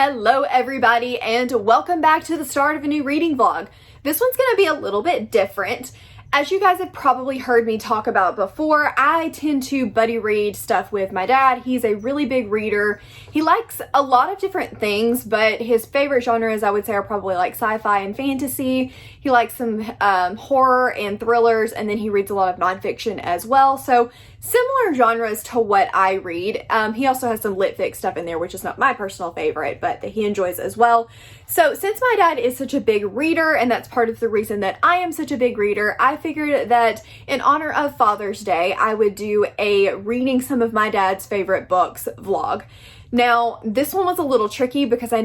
Hello everybody and welcome back to the start of a new reading vlog. This one's going to be a little bit different. As you guys have probably heard me talk about before, I tend to buddy read stuff with my dad. He's a really big reader. He likes a lot of different things, but his favorite genres I would say are probably like sci-fi and fantasy. He likes some horror and thrillers, and then he reads a lot of nonfiction as well. So similar genres to what I read. He also has some lit fic stuff in there, which is not my personal favorite, but that he enjoys as well. So since my dad is such a big reader, and that's part of the reason that I am such a big reader, I figured that in honor of Father's Day, I would do a reading some of my dad's favorite books vlog. Now, this one was a little tricky because I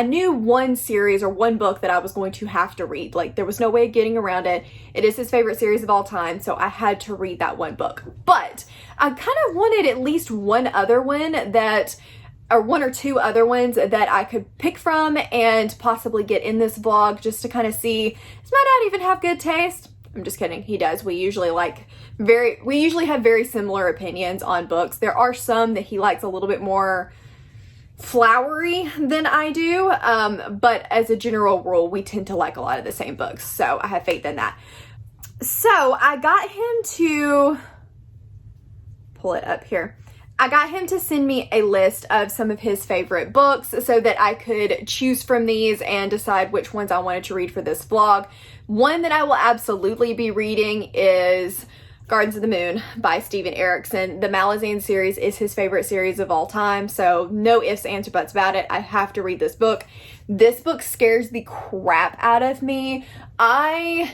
knew one series or one book that I was going to have to read. Like, there was no way of getting around it. It is his favorite series of all time, so I had to read that one book. But I kind of wanted at least one other one or one or two other ones that I could pick from and possibly get in this vlog just to kind of see, does my dad even have good taste? I'm just kidding. He does. We usually have very similar opinions on books. There are some that he likes a little bit more flowery than I do, but as a general rule, we tend to like a lot of the same books, so I have faith in that. So I got him to pull it up here. I got him to send me a list of some of his favorite books so that I could choose from these and decide which ones I wanted to read for this vlog. One that I will absolutely be reading is Gardens of the Moon by Steven Erikson. The Malazan series is his favorite series of all time, so no ifs, ands, or buts about it. I have to read this book. This book scares the crap out of me. I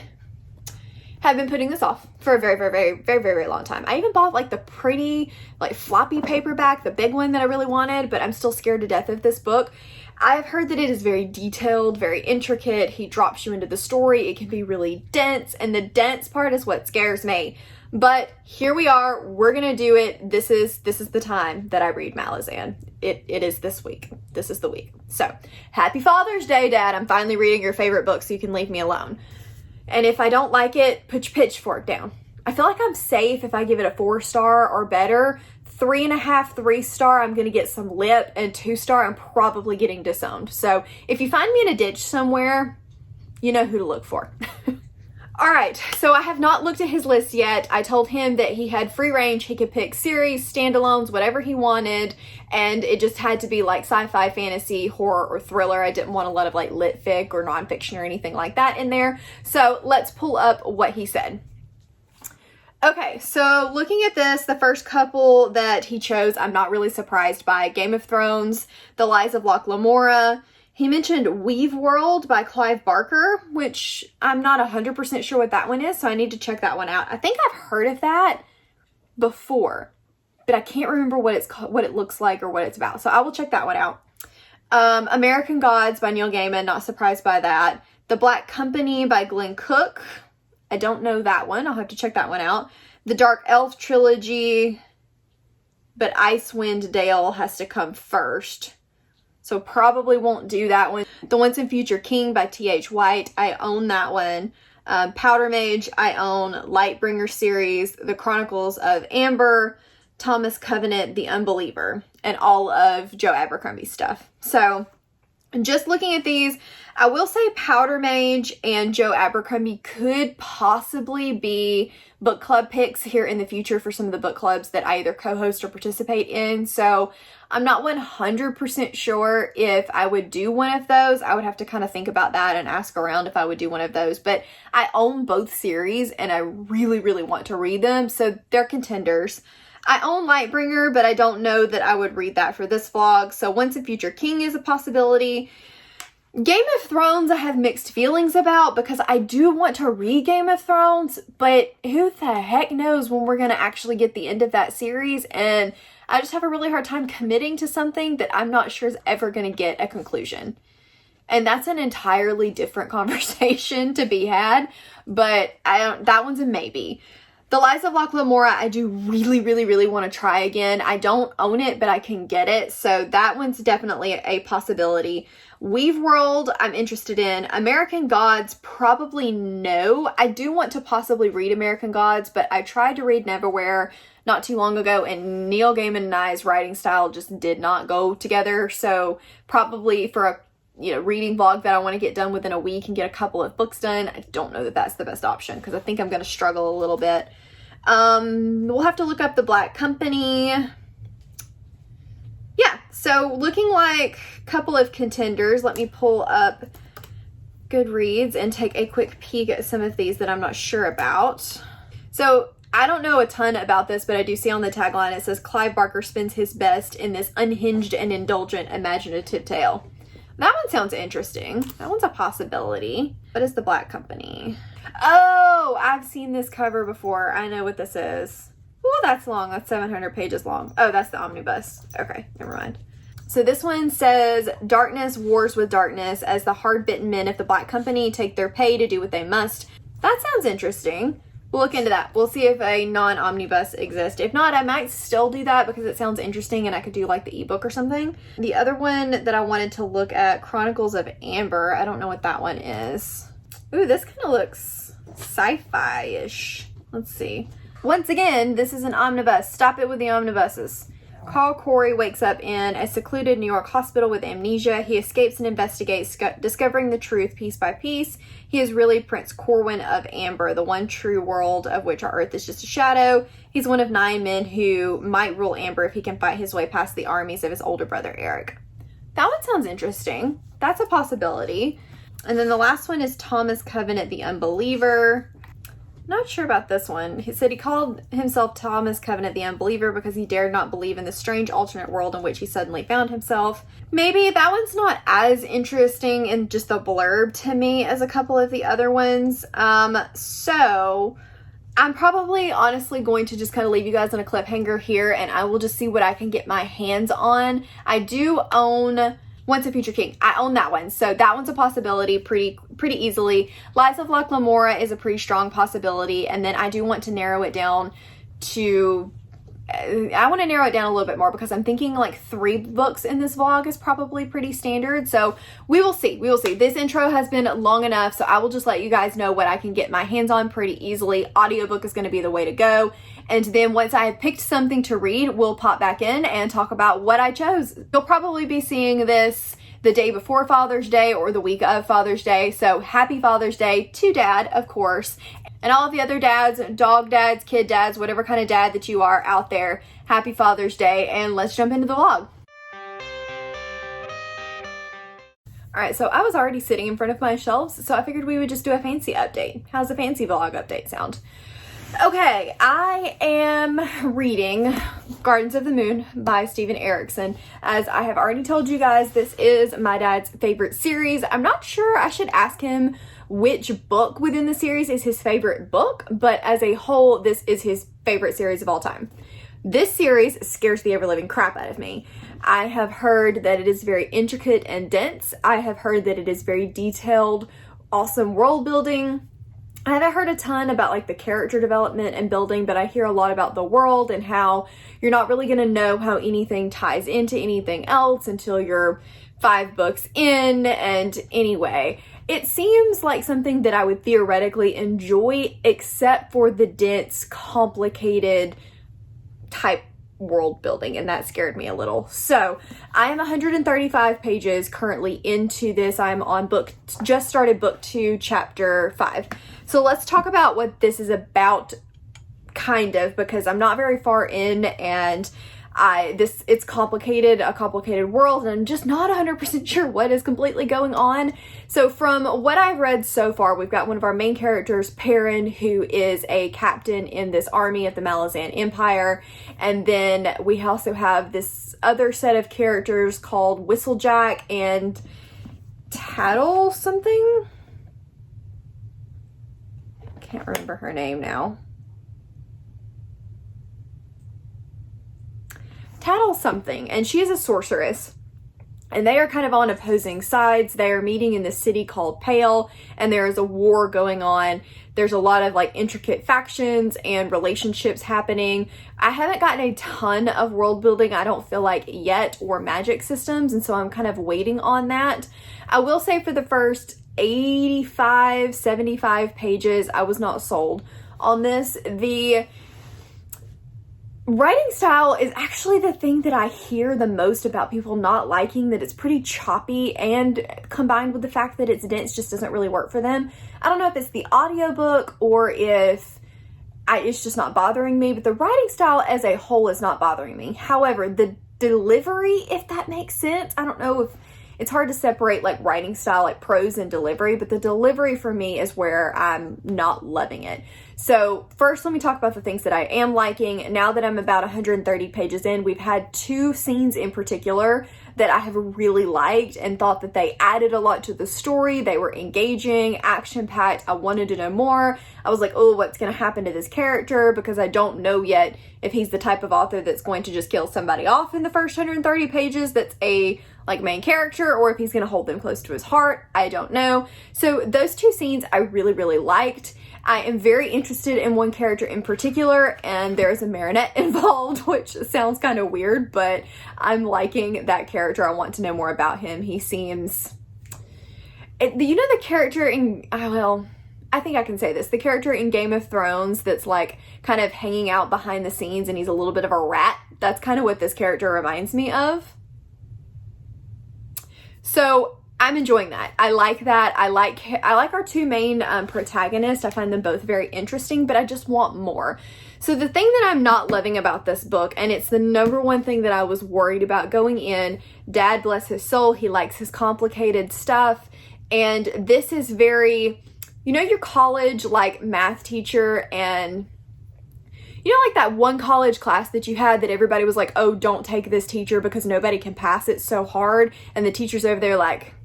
have been putting this off for a very long time. I even bought like the pretty like floppy paperback, the big one that I really wanted, but I'm still scared to death of this book. I've heard that it is very detailed, very intricate. He drops you into the story. It can be really dense, and the dense part is what scares me. But here we are. We're gonna do it. This is the time that I read Malazan. It is this week. This is the week. So happy Father's Day, Dad. I'm finally reading your favorite book, so you can leave me alone. And if I don't like it, put your pitchfork down. I feel like I'm safe if I give it a 4-star or better. 3.5, 3-star, I'm going to get some lip, and 2-star, I'm probably getting disowned. So if you find me in a ditch somewhere, you know who to look for. All right, so I have not looked at his list yet. I told him that he had free range. He could pick series, standalones, whatever he wanted, and it just had to be like sci-fi, fantasy, horror, or thriller. I didn't want a lot of like lit fic or nonfiction or anything like that in there. So let's pull up what he said. Okay, so looking at this, the first couple that he chose, I'm not really surprised by. Game of Thrones, The Lies of Locke Lamora. He mentioned Weave World by Clive Barker, which I'm not 100% sure what that one is, so I need to check that one out. I think I've heard of that before, but I can't remember what it looks like or what it's about, so I will check that one out. American Gods by Neil Gaiman, not surprised by that. The Black Company by Glenn Cook. I don't know that one. I'll have to check that one out. The Dark Elf trilogy, but Icewind Dale has to come first. So probably won't do that one. The Once and Future King by T.H. White. I own that one. Powder Mage, I own. Lightbringer series, The Chronicles of Amber, Thomas Covenant, The Unbeliever, and all of Joe Abercrombie stuff. So just looking at these, I will say Powder Mage and Joe Abercrombie could possibly be book club picks here in the future for some of the book clubs that I either co-host or participate in. So I'm not 100% sure if I would do one of those. I would have to kind of think about that and ask around if I would do one of those. But I own both series and I really want to read them. So they're contenders. I own Lightbringer, but I don't know that I would read that for this vlog. So Once and Future King is a possibility. Game of Thrones I have mixed feelings about because I do want to read Game of Thrones, but who the heck knows when we're going to actually get the end of that series, and I just have a really hard time committing to something that I'm not sure is ever going to get a conclusion. And that's an entirely different conversation to be had, but that one's a maybe. The Lies of Locke Lamora, I do really want to try again. I don't own it, but I can get it. So that one's definitely a possibility. Weave World, I'm interested in. American Gods, probably no. I do want to possibly read American Gods, but I tried to read Neverwhere not too long ago, and Neil Gaiman and I's writing style just did not go together. So probably for a reading vlog that I want to get done within a week and get a couple of books done, I don't know that that's the best option because I think I'm going to struggle a little bit. We'll have to look up The Black Company. Yeah, so looking like a couple of contenders. Let me pull up Goodreads and take a quick peek at some of these that I'm not sure about. So I don't know a ton about this, but I do see on the tagline it says Clive Barker spends his best in this unhinged and indulgent imaginative tale. That one sounds interesting. That one's a possibility. What is The Black Company? Oh, I've seen this cover before. I know what this is. Oh, that's long. That's 700 pages long. Oh, that's the omnibus. Okay, never mind. So this one says, darkness wars with darkness as the hard-bitten men of the Black Company take their pay to do what they must. That sounds interesting. We'll look into that. We'll see if a non-omnibus exists. If not, I might still do that because it sounds interesting and I could do like the ebook or something. The other one that I wanted to look at, Chronicles of Amber. I don't know what that one is. Ooh, this kind of looks sci-fi-ish. Let's see. Once again, this is an omnibus. Stop it with the omnibuses. Carl Corey wakes up in a secluded New York hospital with amnesia. He escapes and investigates, discovering the truth piece by piece. He is really Prince Corwin of Amber, the one true world of which our Earth is just a shadow. He's one of 9 men who might rule Amber if he can fight his way past the armies of his older brother, Eric. That one sounds interesting. That's a possibility. And then the last one is Thomas Covenant the Unbeliever. Not sure about this one. He said he called himself Thomas Covenant the Unbeliever because he dared not believe in the strange alternate world in which he suddenly found himself. Maybe that one's not as interesting in just the blurb to me as a couple of the other ones. So I'm probably honestly going to just kind of leave you guys on a cliffhanger here, and I will just see what I can get my hands on. I do own Once a Future King. I own that one. So that one's a possibility pretty easily. Lies of Locke Lamora is a pretty strong possibility. And then I do want to narrow it down to, I want to narrow it down a little bit more because I'm thinking like 3 books in this vlog is probably pretty standard. So we will see. We will see. This intro has been long enough, so I will just let you guys know what I can get my hands on pretty easily. Audiobook is going to be the way to go. And then once I have picked something to read, we'll pop back in and talk about what I chose. You'll probably be seeing this the day before Father's Day or the week of Father's Day. So happy Father's Day to Dad, of course. And all of the other dads, dog dads, kid dads, whatever kind of dad that you are out there, happy Father's Day. And let's jump into the vlog. All right, so I was already sitting in front of my shelves, so I figured we would just do a fancy update. How's a fancy vlog update sound? Okay, I am reading Gardens of the Moon by Steven Erikson. As I have already told you guys, this is my dad's favorite series. I'm not sure, I should ask him which book within the series is his favorite book, but as a whole, this is his favorite series of all time. This series scares the ever-living crap out of me. I have heard that it is very intricate and dense. I have heard that it is very detailed, awesome world building. I haven't heard a ton about like the character development and building, but I hear a lot about the world and how you're not really going to know how anything ties into anything else until you're 5 books in. And anyway, it seems like something that I would theoretically enjoy, except for the dense, complicated type world building, and that scared me a little. So I am 135 pages currently into this. I'm on just started book 2, chapter 5. So let's talk about what this is about, kind of, because I'm not very far in, and it's complicated, a complicated world, and I'm just not 100% sure what is completely going on. So from what I've read so far, we've got one of our main characters, Perrin, who is a captain in this army of the Malazan Empire. And then we also have this other set of characters called Whistlejack and Tattle something. Can't remember her name now. Tattle something, and she is a sorceress. And they are kind of on opposing sides. They are meeting in the city called Pale, and there is a war going on. There's a lot of like intricate factions and relationships happening. I haven't gotten a ton of world building, I don't feel like, yet, or magic systems, and so I'm kind of waiting on that. I will say for the first 85, 75 pages, I was not sold on this. The writing style is actually the thing that I hear the most about people not liking, that it's pretty choppy, and combined with the fact that it's dense just doesn't really work for them. I don't know if it's the audiobook or if it's just not bothering me, but the writing style as a whole is not bothering me. However, the delivery, if that makes sense, I don't know if it's hard to separate like writing style, like prose and delivery, but the delivery for me is where I'm not loving it. So first, let me talk about the things that I am liking. Now that I'm about 130 pages in, we've had 2 scenes in particular that I have really liked and thought that they added a lot to the story. They were engaging, action-packed. I wanted to know more. I was like, oh, what's going to happen to this character? Because I don't know yet if he's the type of author that's going to just kill somebody off in the first 130 pages that's a like main character, or if he's going to hold them close to his heart. I don't know. So those 2 scenes I really, really liked. I am very interested in one character in particular, and there's a marionette involved, which sounds kind of weird, but I'm liking that character. I want to know more about him. He seems... You know the character in... well, I think I can say this. The character in Game of Thrones that's like kind of hanging out behind the scenes and he's a little bit of a rat? That's kind of what this character reminds me of. So I'm enjoying that. I like that. I like our 2 main protagonists. I find them both very interesting, but I just want more. So the thing that I'm not loving about this book, and it's the number one thing that I was worried about going in, Dad, bless his soul, he likes his complicated stuff, and this is very, you know, your college like math teacher, and you know, like that one college class that you had that everybody was like, oh, don't take this teacher because nobody can pass it so hard. And the teacher's over there like,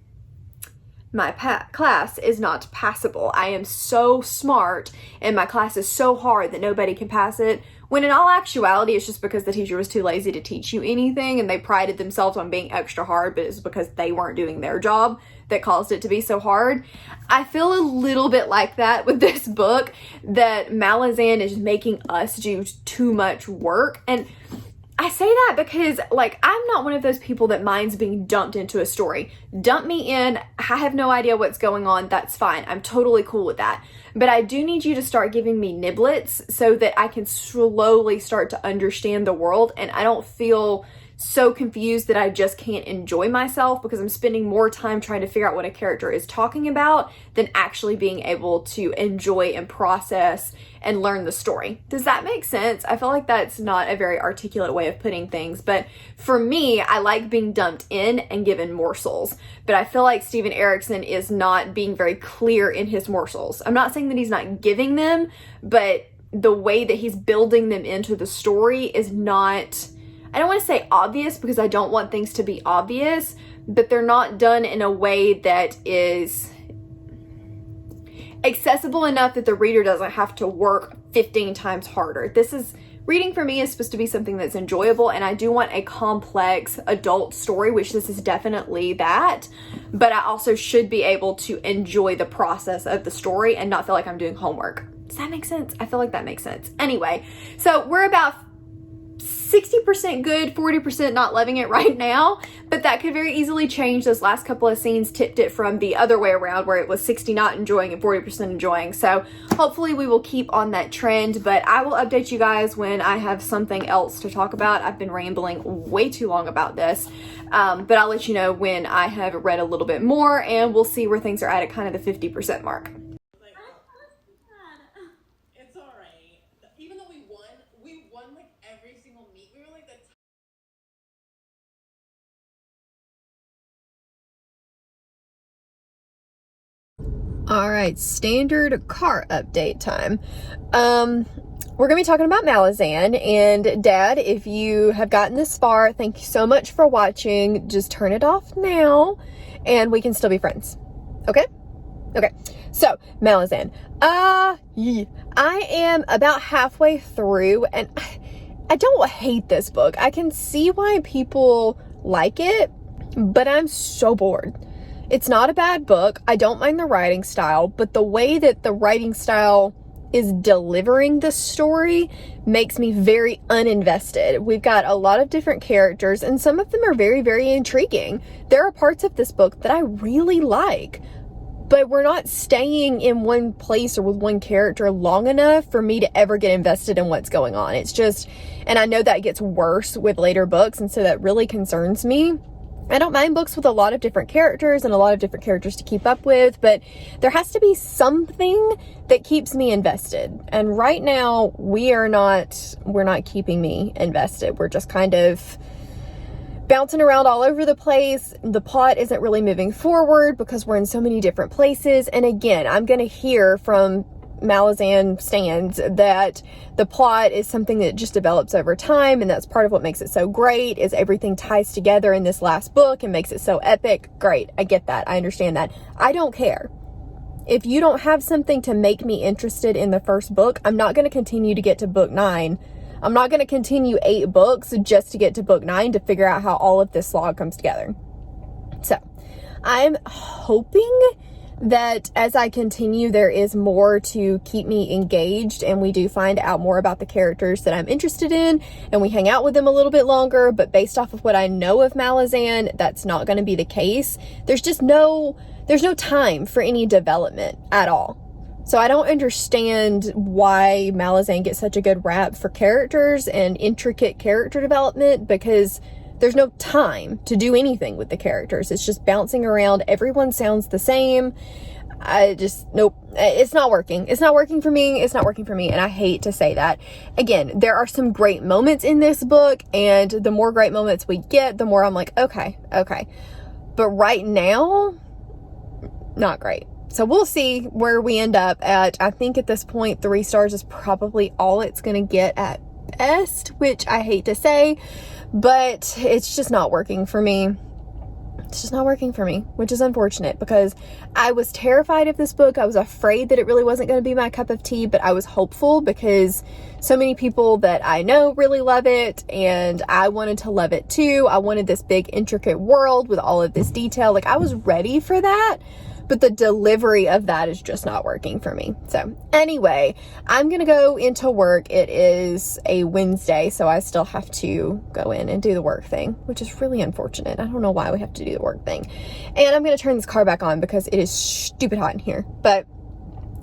my class is not passable. I am so smart and my class is so hard that nobody can pass it. When in all actuality, it's just because the teacher was too lazy to teach you anything and they prided themselves on being extra hard, but it's because they weren't doing their job that caused it to be so hard. I feel a little bit like that with this book, that Malazan is making us do too much work. And I say that because, like, I'm not one of those people that minds being dumped into a story. Dump me in, I have no idea what's going on, that's fine. I'm totally cool with that. But I do need you to start giving me niblets so that I can slowly start to understand the world and I don't feel so confused that I just can't enjoy myself because I'm spending more time trying to figure out what a character is talking about than actually being able to enjoy and process and learn the story. Does that make sense? I feel like that's not a very articulate way of putting things, but for me, I like being dumped in and given morsels. But I feel like Steven Erikson is not being very clear in his morsels. I'm not saying that he's not giving them, but the way that he's building them into the story is not... I don't want to say obvious because I don't want things to be obvious, but they're not done in a way that is accessible enough that the reader doesn't have to work 15 times harder. Reading for me is supposed to be something that's enjoyable, and I do want a complex adult story, which this is definitely that, but I also should be able to enjoy the process of the story and not feel like I'm doing homework. Does that make sense? I feel like that makes sense. Anyway, so we're about 60% good, 40% not loving it right now, but that could very easily change. Those last couple of scenes tipped it from the other way around where it was 60 not enjoying and 40% enjoying. So hopefully we will keep on that trend, but I will update you guys when I have something else to talk about. I've been rambling way too long about this, but I'll let you know when I have read a little bit more and we'll see where things are at kind of the 50% mark. All right, standard car update time. We're gonna be talking about Malazan, and Dad, if you have gotten this far, thank you so much for watching. Just turn it off now and we can still be friends. Okay? Okay. So, Malazan. I am about halfway through and I don't hate this book. I can see why people like it. but I'm so bored. It's not a bad book. I don't mind the writing style, but the way that the writing style is delivering the story makes me very uninvested. We've got a lot of different characters, and some of them are very, very intriguing. There are parts of this book that I really like, but we're not staying in one place or with one character long enough for me to ever get invested in what's going on. It's just, and I know that gets worse with later books, and so that really concerns me. I don't mind books with a lot of different characters and a lot of different characters to keep up with, but there has to be something that keeps me invested. And right now, we're not keeping me invested. We're just kind of bouncing around all over the place. The plot isn't really moving forward because we're in so many different places. And again, I'm going to hear from Malazan stands that the plot is something that just develops over time, and that's part of what makes it so great, is everything ties together in this last book and makes it so epic. Great, I get that, I understand that. I don't care. If you don't have something to make me interested in the first book, I'm not going to continue to get to book 9. I'm not going to continue 8 books just to get to book 9 to figure out how all of this slog comes together. So, I'm hoping that as I continue, there is more to keep me engaged, and we do find out more about the characters that I'm interested in, and we hang out with them a little bit longer. But based off of what I know of Malazan, that's not going to be the case. There's no time for any development at all. So I don't understand why Malazan gets such a good rap for characters and intricate character development, because there's no time to do anything with the characters. It's just bouncing around. Everyone sounds the same. Nope. It's not working. It's not working for me. It's not working for me. And I hate to say that. Again, there are some great moments in this book, and the more great moments we get, the more I'm like, okay. But right now, not great. So we'll see where we end up at. I think at this point, 3 stars is probably all it's going to get at best, which I hate to say, but it's just not working for me. It's just not working for me, which is unfortunate, because I was terrified of this book. I was afraid that it really wasn't going to be my cup of tea, but I was hopeful because so many people that I know really love it, and I wanted to love it too. I wanted this big intricate world with all of this detail. Like, I was ready for that, but the delivery of that is just not working for me. So anyway, I'm going to go into work. It is a Wednesday, so I still have to go in and do the work thing, which is really unfortunate. I don't know why we have to do the work thing. And I'm going to turn this car back on because it is stupid hot in here. But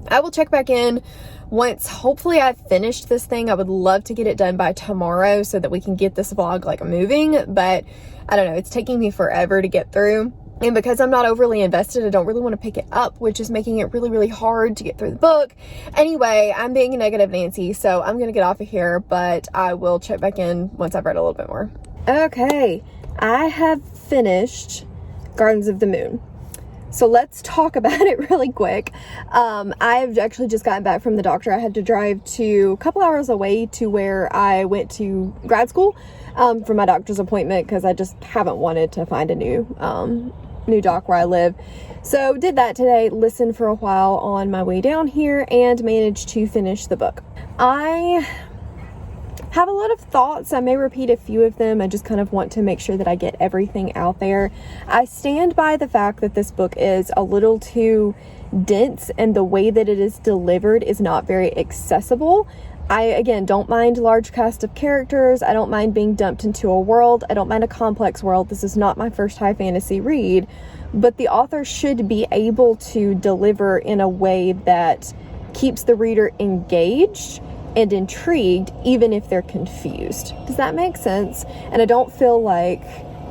I will check back in once hopefully I've finished this thing. I would love to get it done by tomorrow so that we can get this vlog like moving. But I don't know, it's taking me forever to get through. And because I'm not overly invested, I don't really want to pick it up, which is making it really, really hard to get through the book. Anyway, I'm being a negative Nancy, so I'm going to get off of here, but I will check back in once I've read a little bit more. Okay, I have finished Gardens of the Moon. So let's talk about it really quick. I've actually just gotten back from the doctor. I had to drive to a couple hours away to where I went to grad school for my doctor's appointment, because I just haven't wanted to find a new doc where I live. So did that today, listened for a while on my way down here, and managed to finish the book. I have a lot of thoughts. I may repeat a few of them. I just kind of want to make sure that I get everything out there. I stand by the fact that this book is a little too dense, and the way that it is delivered is not very accessible. I, again, don't mind large cast of characters. I don't mind being dumped into a world. I don't mind a complex world. This is not my first high fantasy read, but the author should be able to deliver in a way that keeps the reader engaged and intrigued, even if they're confused. Does that make sense? And I don't feel like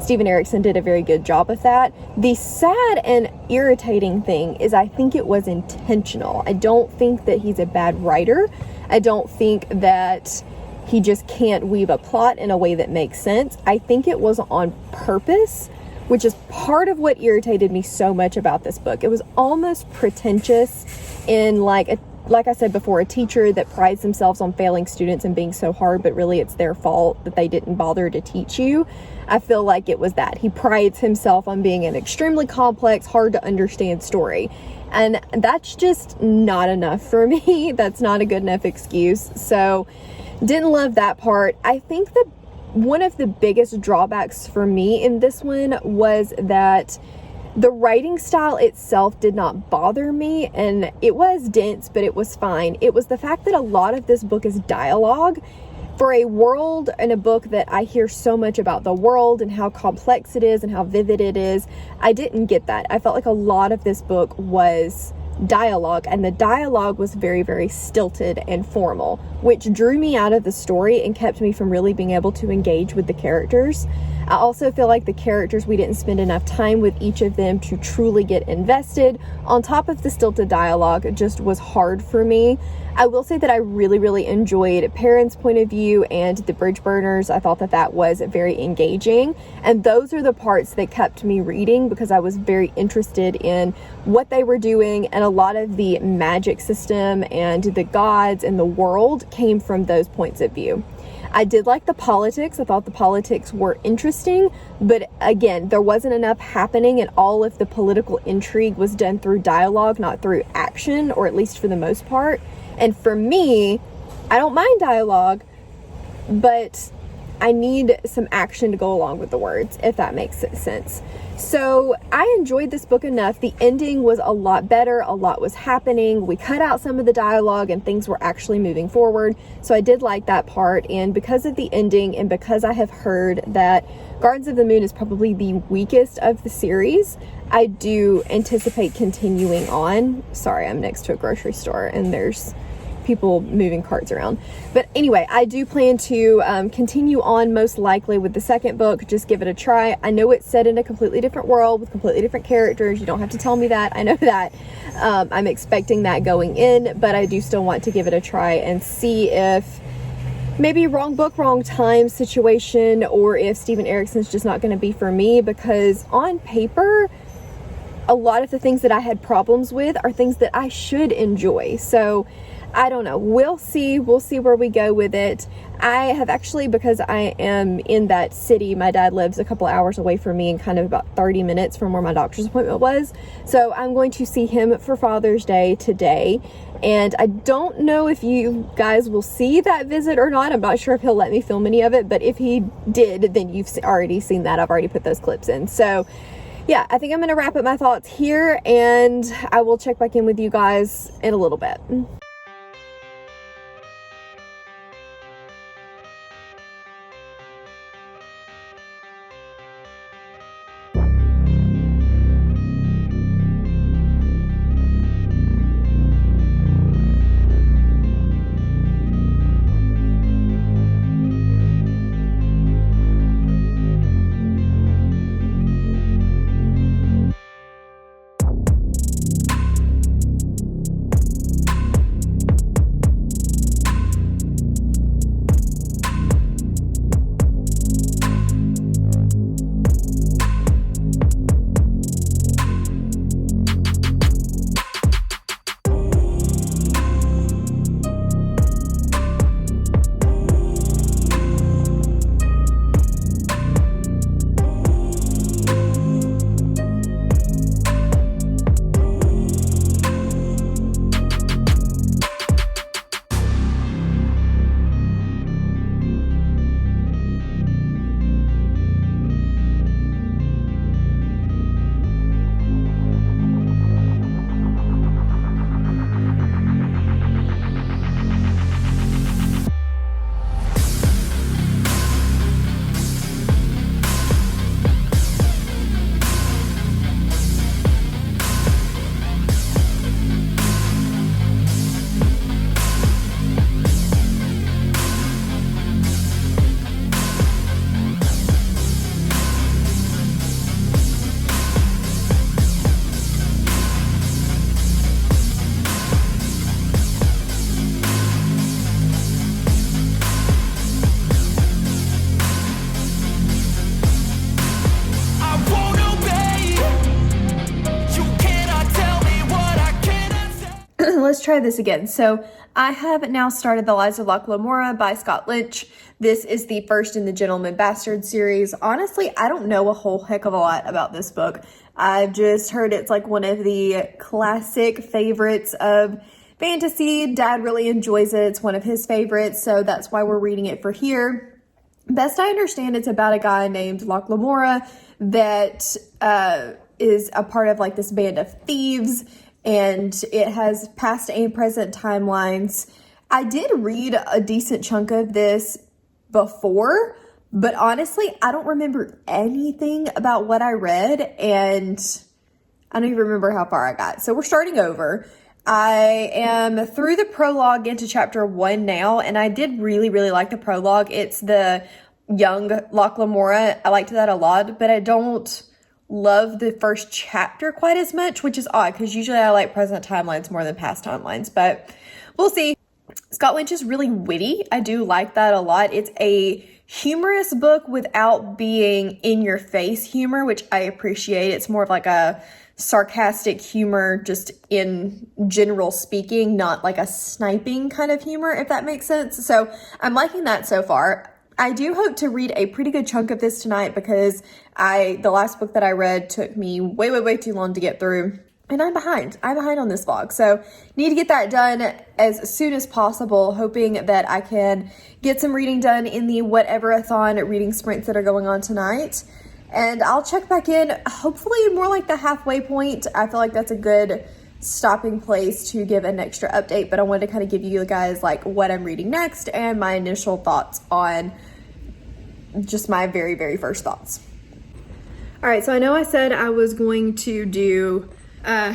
Steven Erikson did a very good job of that. The sad and irritating thing is I think it was intentional. I don't think that he's a bad writer. I don't think that he just can't weave a plot in a way that makes sense. I think it was on purpose, which is part of what irritated me so much about this book. It was almost pretentious in like I said before, a teacher that prides themselves on failing students and being so hard, but really it's their fault that they didn't bother to teach you. I feel like it was that. He prides himself on being an extremely complex, hard to understand story. And that's just not enough for me. That's not a good enough excuse. So didn't love that part. I think the one of the biggest drawbacks for me in this one was that the writing style itself did not bother me, and it was dense, but it was fine. It was the fact that a lot of this book is dialogue. For a world and a book that I hear so much about the world and how complex it is and how vivid it is, I didn't get that. I felt like a lot of this book was dialogue, and the dialogue was very, very stilted and formal, which drew me out of the story and kept me from really being able to engage with the characters. I also feel like the characters, we didn't spend enough time with each of them to truly get invested. On top of the stilted dialogue, it just was hard for me. I will say that I really, really enjoyed Perrin's point of view and the bridge burners. I thought that that was very engaging, and those are the parts that kept me reading because I was very interested in what they were doing, and a lot of the magic system and the gods and the world came from those points of view. I did like the politics. I thought the politics were interesting, but again, there wasn't enough happening, and all of the political intrigue was done through dialogue, not through action, or at least for the most part. And for me, I don't mind dialogue, but I need some action to go along with the words, if that makes sense. So I enjoyed this book enough. The ending was a lot better. A lot was happening. We cut out some of the dialogue and things were actually moving forward. So I did like that part. And because of the ending, and because I have heard that Gardens of the Moon is probably the weakest of the series, I do anticipate continuing on. Sorry, I'm next to a grocery store and there's people moving carts around. But anyway, I do plan to continue on most likely with the second book. Just give it a try. I know it's set in a completely different world with completely different characters. You don't have to tell me that. I know that. I'm expecting that going in, but I do still want to give it a try and see if maybe wrong book, wrong time situation, or if Steven Erikson's just not going to be for me, because on paper, a lot of the things that I had problems with are things that I should enjoy. So I don't know. We'll see where we go with it. I have actually, because I am in that city, my dad lives a couple hours away from me and kind of about 30 minutes from where my doctor's appointment was. So I'm going to see him for Father's Day today. And I don't know if you guys will see that visit or not. I'm not sure if he'll let me film any of it, but if he did, then you've already seen that. I've already put those clips in. So yeah, I think I'm going to wrap up my thoughts here, and I will check back in with you guys in a little bit. Let's try this again. So I have now started The Lies of Locke Lamora by Scott Lynch. This is the first in the Gentleman Bastard series. Honestly, I don't know a whole heck of a lot about this book. I've just heard it's like one of the classic favorites of fantasy. Dad really enjoys it. It's one of his favorites, so that's why we're reading it for here. Best I understand, it's about a guy named Locke Lamora that is a part of like this band of thieves, and it has past and present timelines. I did read a decent chunk of this before, but honestly, I don't remember anything about what I read, and I don't even remember how far I got. So we're starting over. I am through the prologue into chapter 1 now, and I did really, really like the prologue. It's the young Locke Lamora. I liked that a lot, but I don't love the first chapter quite as much, which is odd because usually I like present timelines more than past timelines, but we'll see. Scott Lynch is really witty. I do like that a lot. It's a humorous book without being in your face humor, which I appreciate. It's more of like a sarcastic humor, just in general speaking, not like a sniping kind of humor, if that makes sense. So I'm liking that so far. I do hope to read a pretty good chunk of this tonight because the last book that I read took me way too long to get through, and I'm behind on this vlog. So need to get that done as soon as possible, hoping that I can get some reading done in the whatever-a-thon reading sprints that are going on tonight. And I'll check back in, hopefully more like the halfway point. I feel like that's a good stopping place to give an extra update, but I wanted to kind of give you guys like what I'm reading next and my initial thoughts on just my very first thoughts. All right, so I know I said I was going to do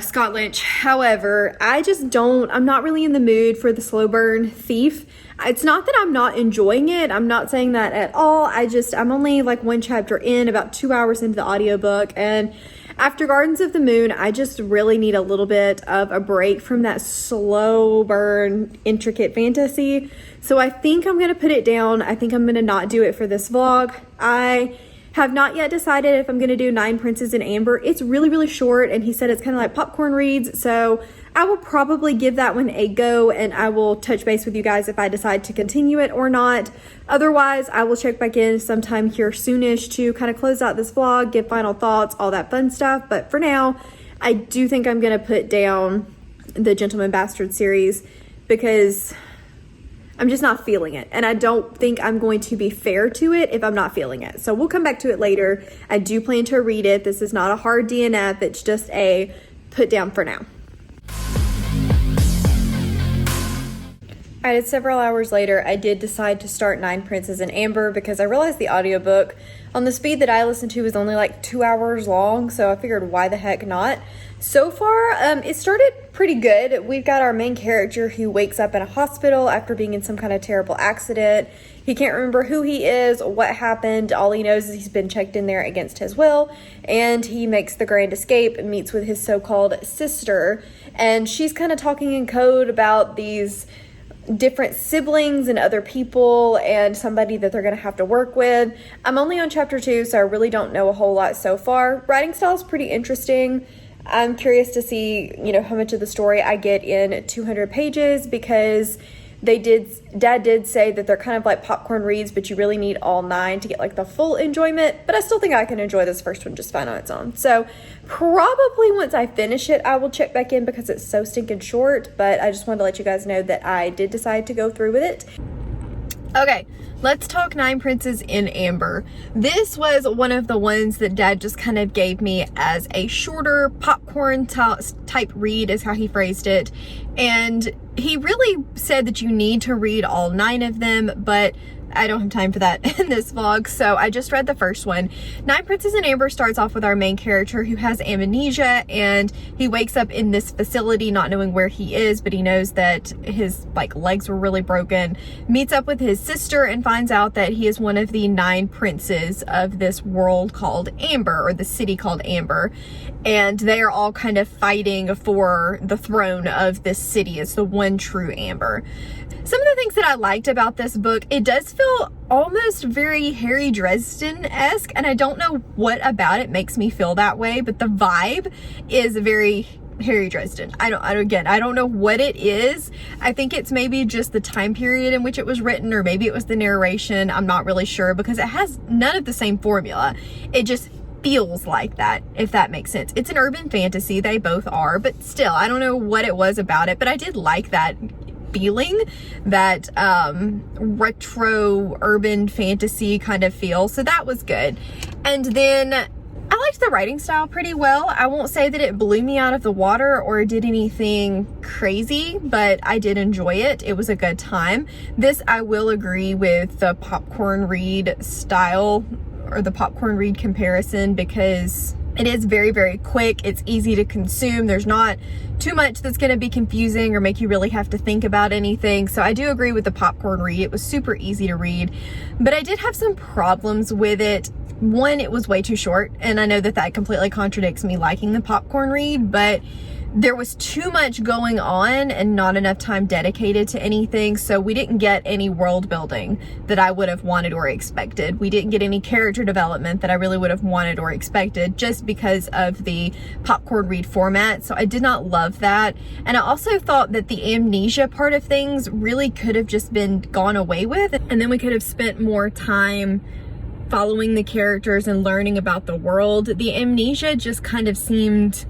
Scott Lynch. However, I'm not really in the mood for the slow burn thief. It's not that I'm not enjoying it. I'm not saying that at all. I'm only like one chapter in, about 2 hours into the audiobook. And after Gardens of the Moon, I just really need a little bit of a break from that slow burn, intricate fantasy. So I think I'm going to put it down. I think I'm going to not do it for this vlog. I have not yet decided if I'm going to do Nine Princes in Amber. It's really short, and he said it's kind of like popcorn reads, so I will probably give that one a go, and I will touch base with you guys if I decide to continue it or not. Otherwise, I will check back in sometime here soonish to kind of close out this vlog, give final thoughts, all that fun stuff. But for now, I do think I'm going to put down the Gentleman Bastard series because I'm just not feeling it. And I don't think I'm going to be fair to it if I'm not feeling it. So we'll come back to it later. I do plan to read it. This is not a hard DNF. It's just a put down for now. All right, it's several hours later. I did decide to start Nine Princes in Amber because I realized the audiobook on the speed that I listened to was only like 2 hours long. So I figured why the heck not? So far, it started pretty good. We've got our main character who wakes up in a hospital after being in some kind of terrible accident. He can't remember who he is, what happened. All he knows is he's been checked in there against his will, and he makes the grand escape and meets with his so-called sister. And she's kind of talking in code about these different siblings and other people and somebody that they're going to have to work with. I'm only on chapter 2, so I really don't know a whole lot so far. Writing style is pretty interesting. I'm curious to see, how much of the story I get in 200 pages because Dad did say that they're kind of like popcorn reads, but you really need all 9 to get like the full enjoyment. But I still think I can enjoy this first one just fine on its own. So probably once I finish it, I will check back in because it's so stinking short. But I just wanted to let you guys know that I did decide to go through with it. Okay, let's talk Nine Princes in Amber. This was one of the ones that Dad just kind of gave me as a shorter popcorn type read, is how he phrased it. And he really said that you need to read all 9 of them, but I don't have time for that in this vlog, so I just read the first one. Nine Princes in Amber starts off with our main character who has amnesia, and he wakes up in this facility not knowing where he is, but he knows that his legs were really broken, meets up with his sister and finds out that he is one of the 9 princes of this world called Amber, or the city called Amber, and they are all kind of fighting for the throne of this city. It's the one true Amber. Some of the things that I liked about this book, it does feel almost very Harry Dresden-esque, and I don't know what about it makes me feel that way, but the vibe is very Harry Dresden. I don't know what it is. I think it's maybe just the time period in which it was written, or maybe it was the narration. I'm not really sure because it has none of the same formula. It just feels like that, if that makes sense. It's an urban fantasy, they both are, but still, I don't know what it was about it, but I did like that feeling, that retro urban fantasy kind of feel. So that was good. And then I liked the writing style pretty well. I won't say that it blew me out of the water or did anything crazy, but I did enjoy it. It was a good time. This, I will agree with the popcorn read style, or the popcorn read comparison, because it is very, very quick. It's easy to consume. There's not too much that's going to be confusing or make you really have to think about anything. So I do agree with the popcorn read. It was super easy to read, but I did have some problems with it. One, it was way too short, and I know that that completely contradicts me liking the popcorn read, but there was too much going on and not enough time dedicated to anything. So we didn't get any world building that I would have wanted or expected. We didn't get any character development that I really would have wanted or expected, just because of the popcorn read format. So I did not love that. And I also thought that the amnesia part of things really could have just been gone away with, and then we could have spent more time following the characters and learning about the world. The amnesia just kind of seemed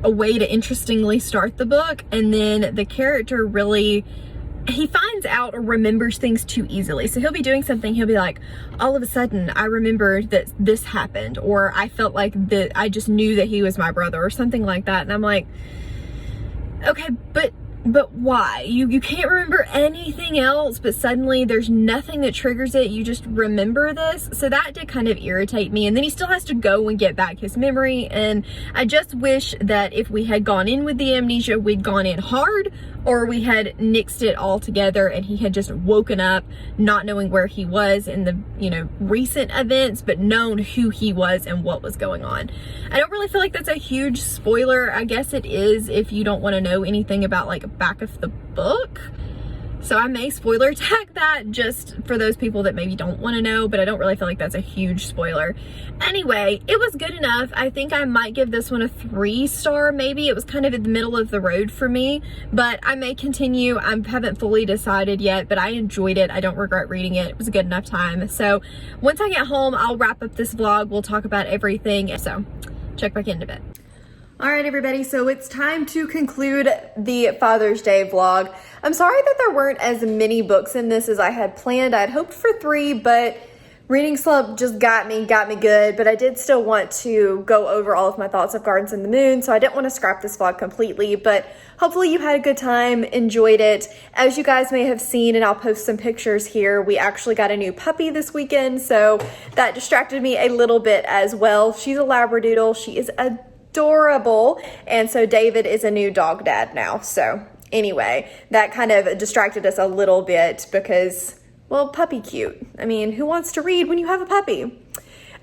a way to interestingly start the book, and then the character really, he finds out or remembers things too easily. So he'll be doing something, he'll be like, all of a sudden I remembered that this happened, or I felt like that I just knew that he was my brother, or something like that. And I'm like, okay, but why? You can't remember anything else, but suddenly there's nothing that triggers it. You just remember this. So that did kind of irritate me. And then he still has to go and get back his memory. And I just wish that if we had gone in with the amnesia, we'd gone in hard, or we had nixed it all together and he had just woken up not knowing where he was in the, recent events, but known who he was and what was going on. I don't really feel like that's a huge spoiler. I guess it is if you don't want to know anything about like back of the book. So I may spoiler tag that just for those people that maybe don't want to know, but I don't really feel like that's a huge spoiler. Anyway, it was good enough. I think I might give this one a 3-star maybe. It was kind of in the middle of the road for me, but I may continue. I haven't fully decided yet, but I enjoyed it. I don't regret reading it. It was a good enough time. So once I get home, I'll wrap up this vlog. We'll talk about everything. So check back in a bit. All right, everybody, so it's time to conclude the Father's Day vlog. I'm sorry that there weren't as many books in this as I had planned. I'd hoped for 3, but reading slump just got me good, but I did still want to go over all of my thoughts of Gardens in the Moon, so I didn't want to scrap this vlog completely, but hopefully you had a good time, enjoyed it. As you guys may have seen, and I'll post some pictures here, we actually got a new puppy this weekend, so that distracted me a little bit as well. She's a Labradoodle. She is adorable, and so David is a new dog dad now. So anyway, that kind of distracted us a little bit because, well, puppy cute. I mean, who wants to read when you have a puppy?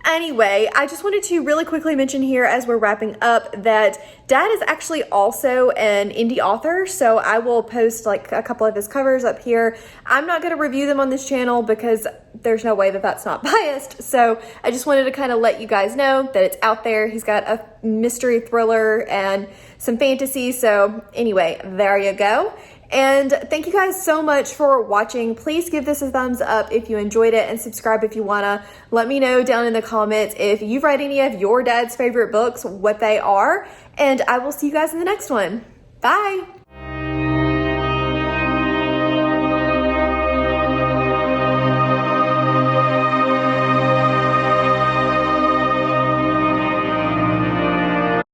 Anyway, I just wanted to really quickly mention here as we're wrapping up that Dad is actually also an indie author, so I will post like a couple of his covers up here. I'm not going to review them on this channel because there's no way that that's not biased, so I just wanted to kind of let you guys know that it's out there. He's got a mystery thriller and some fantasy, so anyway, there you go. And thank you guys so much for watching. Please give this a thumbs up if you enjoyed it, and subscribe if you wanna. Let me know down in the comments if you've read any of your dad's favorite books, what they are, and I will see you guys in the next one. Bye.